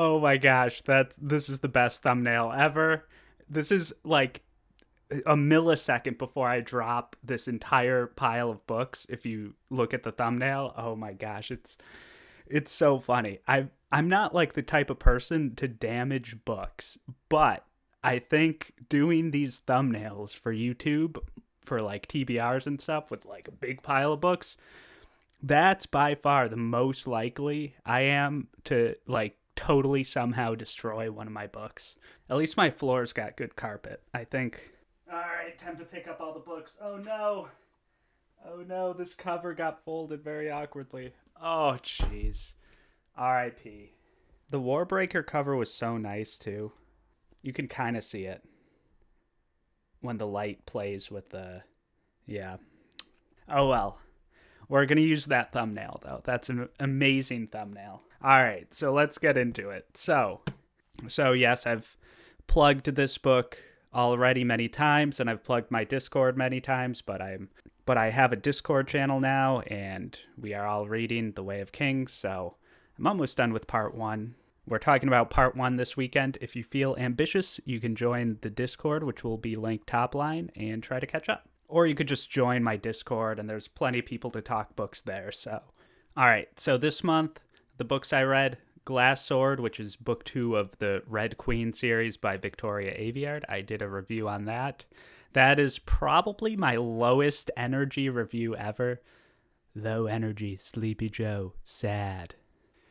Oh my gosh, this is the best thumbnail ever. This is like a millisecond before I drop this entire pile of books. If you look at the thumbnail, oh my gosh, it's so funny. I'm not like the type of person to damage books, but I think doing these thumbnails for YouTube for like TBRs and stuff with like a big pile of books, that's by far the most likely I am to like totally somehow destroy one of my books. At least my floor's got good carpet, I think. All right, time to pick up all the books. Oh no. Oh no, this cover got folded very awkwardly. Oh jeez. R.I.P. The Warbreaker cover was so nice too. You can kind of see it when the light plays with the. Yeah. Oh well. We're going to use that thumbnail, though. That's an amazing thumbnail. All right, so let's get into it. So yes, I've plugged this book already many times, and I've plugged my Discord many times, but I have a Discord channel now, and we are all reading The Way of Kings, so I'm almost done with part 1. We're talking about part 1 this weekend. If you feel ambitious, you can join the Discord, which will be linked top line, and try to catch up. Or you could just join my Discord, and there's plenty of people to talk books there. So, all right. So this month, the books I read, Glass Sword, which is book 2 of the Red Queen series by Victoria Aveyard. I did a review on that. That is probably my lowest energy review ever. Low energy, Sleepy Joe, sad.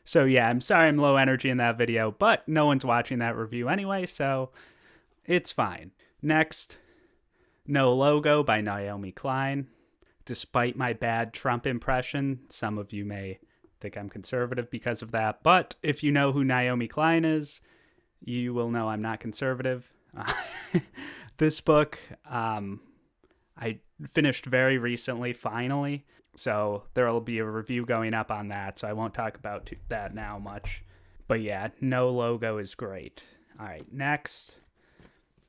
So yeah, I'm sorry I'm low energy in that video, but no one's watching that review anyway, so it's fine. Next, No Logo by Naomi Klein. Despite my bad Trump impression, some of you may think I'm conservative because of that, but if you know who Naomi Klein is, you will know I'm not conservative. This book, I finished very recently, finally, so there will be a review going up on that, so I won't talk about that now much. But yeah, No Logo is great. All right, next,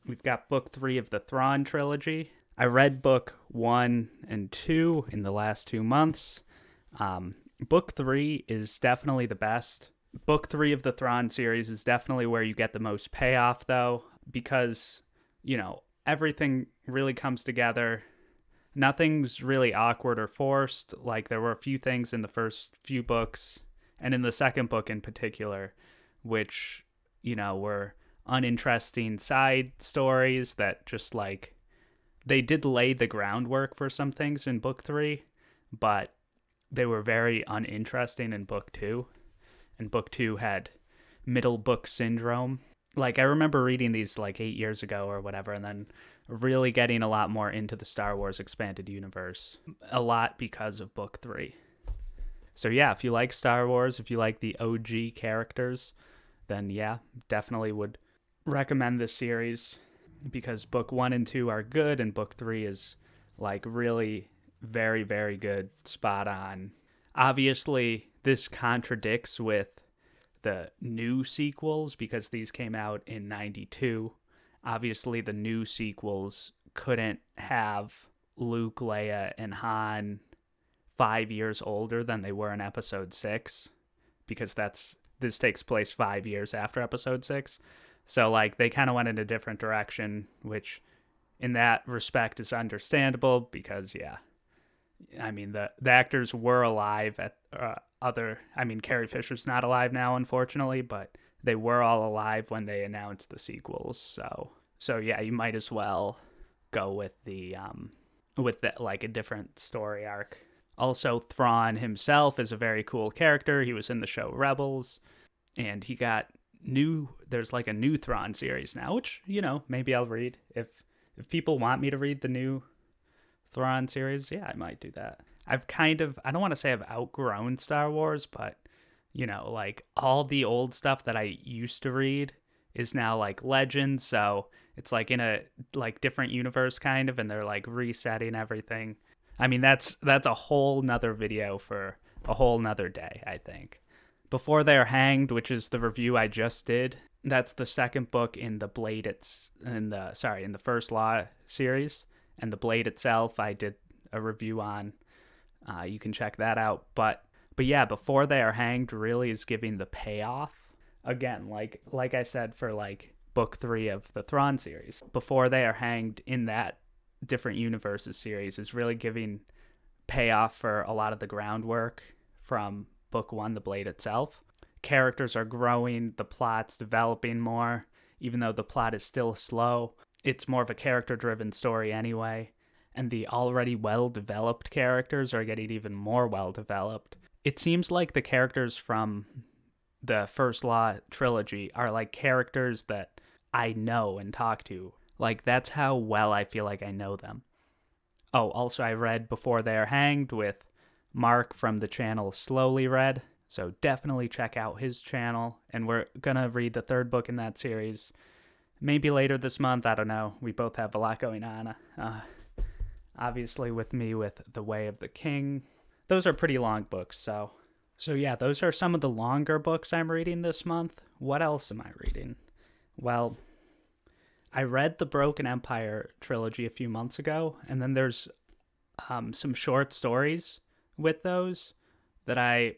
we've got book 3 of the Thrawn trilogy. I read book 1 and 2 in the last 2 months. Book 3 is definitely the best. Book 3 of the Thrawn series is definitely where you get the most payoff, though, because, everything really comes together. Nothing's really awkward or forced. Like, there were a few things in the first few books, and in the second book in particular, which, were uninteresting side stories that just, like, they did lay the groundwork for some things in book 3, but they were very uninteresting in book 2. And book 2 had middle book syndrome. Like, I remember reading these like 8 years ago or whatever, and then really getting a lot more into the Star Wars expanded universe. A lot because of book 3. So yeah, if you like Star Wars, if you like the OG characters, then yeah, definitely would recommend this series, because book 1 and 2 are good, and book 3 is like really very, very good, spot on. Obviously, this contradicts with the new sequels because these came out in 92. Obviously, the new sequels couldn't have Luke, Leia, and Han 5 years older than they were in episode 6, because this takes place 5 years after episode 6. So, like, they kind of went in a different direction, which in that respect is understandable because, yeah, I mean, the actors were alive at Carrie Fisher's not alive now, unfortunately, but they were all alive when they announced the sequels. So yeah, you might as well go with like a different story arc. Also, Thrawn himself is a very cool character. He was in the show Rebels, and there's like a new Thrawn series now, which, maybe I'll read. If people want me to read the new Thrawn series, yeah, I might do that. I don't want to say I've outgrown Star Wars, but, like, all the old stuff that I used to read is now, like, Legends, so it's, like, in a, like, different universe, kind of, and they're, like, resetting everything. I mean, that's a whole nother video for a whole nother day, I think. Before They're Hanged, which is the review I just did, that's the second book in the in the First Law series, and the Blade itself I did a review on. You can check that out. But yeah, Before They Are Hanged really is giving the payoff again, like I said for like book 3 of the Thrawn series, Before They Are Hanged in that different universes series is really giving payoff for a lot of the groundwork from book 1, The Blade itself. Characters are growing, the plot's developing more, even though the plot is still slow. It's more of a character-driven story anyway, and the already well-developed characters are getting even more well-developed. It seems like the characters from the First Law trilogy are like characters that I know and talk to. Like, that's how well I feel like I know them. Oh, also I read Before They Are Hanged with Mark from the channel Slowly Read, so definitely check out his channel, and we're gonna read the 3rd book in that series. Maybe later this month, I don't know. We both have a lot going on. Obviously with me with The Way of the King. Those are pretty long books, so yeah, those are some of the longer books I'm reading this month. What else am I reading? Well, I read the Broken Empire trilogy a few months ago, and then there's some short stories with those that I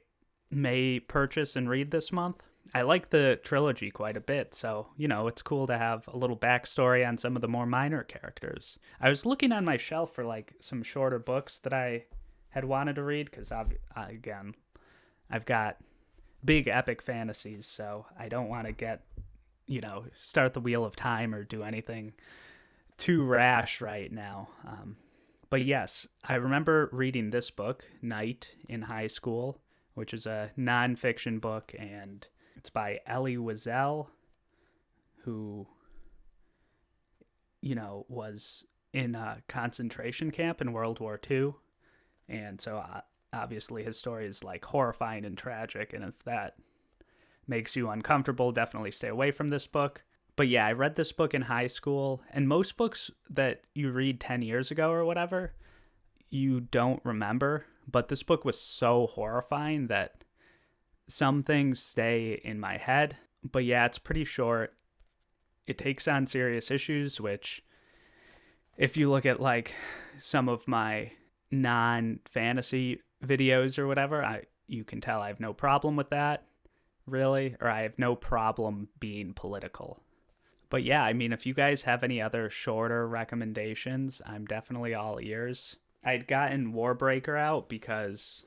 may purchase and read this month. I like the trilogy quite a bit, so, it's cool to have a little backstory on some of the more minor characters. I was looking on my shelf for, like, some shorter books that I had wanted to read, because, again, I've got big epic fantasies, so I don't want to get, start the Wheel of Time or do anything too rash right now. But yes, I remember reading this book, Night, in high school, which is a nonfiction book, and it's by Elie Wiesel, who, was in a concentration camp in World War II. And so obviously his story is like horrifying and tragic. And if that makes you uncomfortable, definitely stay away from this book. But yeah, I read this book in high school, and most books that you read 10 years ago or whatever, you don't remember. But this book was so horrifying that some things stay in my head. But yeah, it's pretty short. It takes on serious issues, which if you look at like some of my non-fantasy videos or whatever, you can tell I have no problem with that, really, or I have no problem being political. But yeah, I mean, if you guys have any other shorter recommendations, I'm definitely all ears. I'd gotten Warbreaker out because,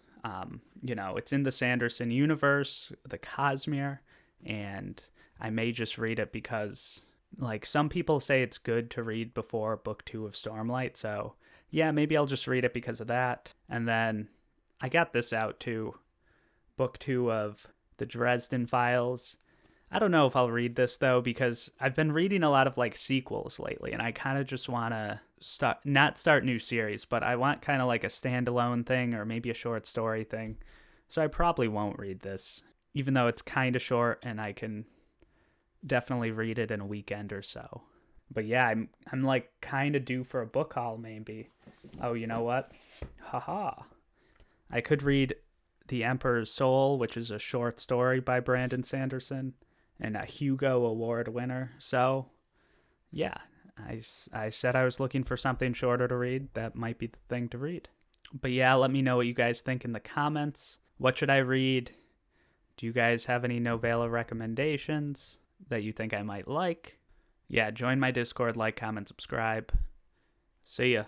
it's in the Sanderson universe, the Cosmere, and I may just read it because, like, some people say it's good to read before book 2 of Stormlight, so yeah, maybe I'll just read it because of that. And then I got this out too, book 2 of the Dresden Files. I don't know if I'll read this though, because I've been reading a lot of like sequels lately, and I kind of just want to not start new series, but I want kind of like a standalone thing or maybe a short story thing. So I probably won't read this, even though it's kind of short and I can definitely read it in a weekend or so. But yeah, I'm like kind of due for a book haul maybe. Oh, you know what? Haha. I could read The Emperor's Soul, which is a short story by Brandon Sanderson and a Hugo Award winner. So, yeah, I said I was looking for something shorter to read. That might be the thing to read. But yeah, let me know what you guys think in the comments. What should I read? Do you guys have any novella recommendations that you think I might like? Yeah, join my Discord, like, comment, subscribe. See ya.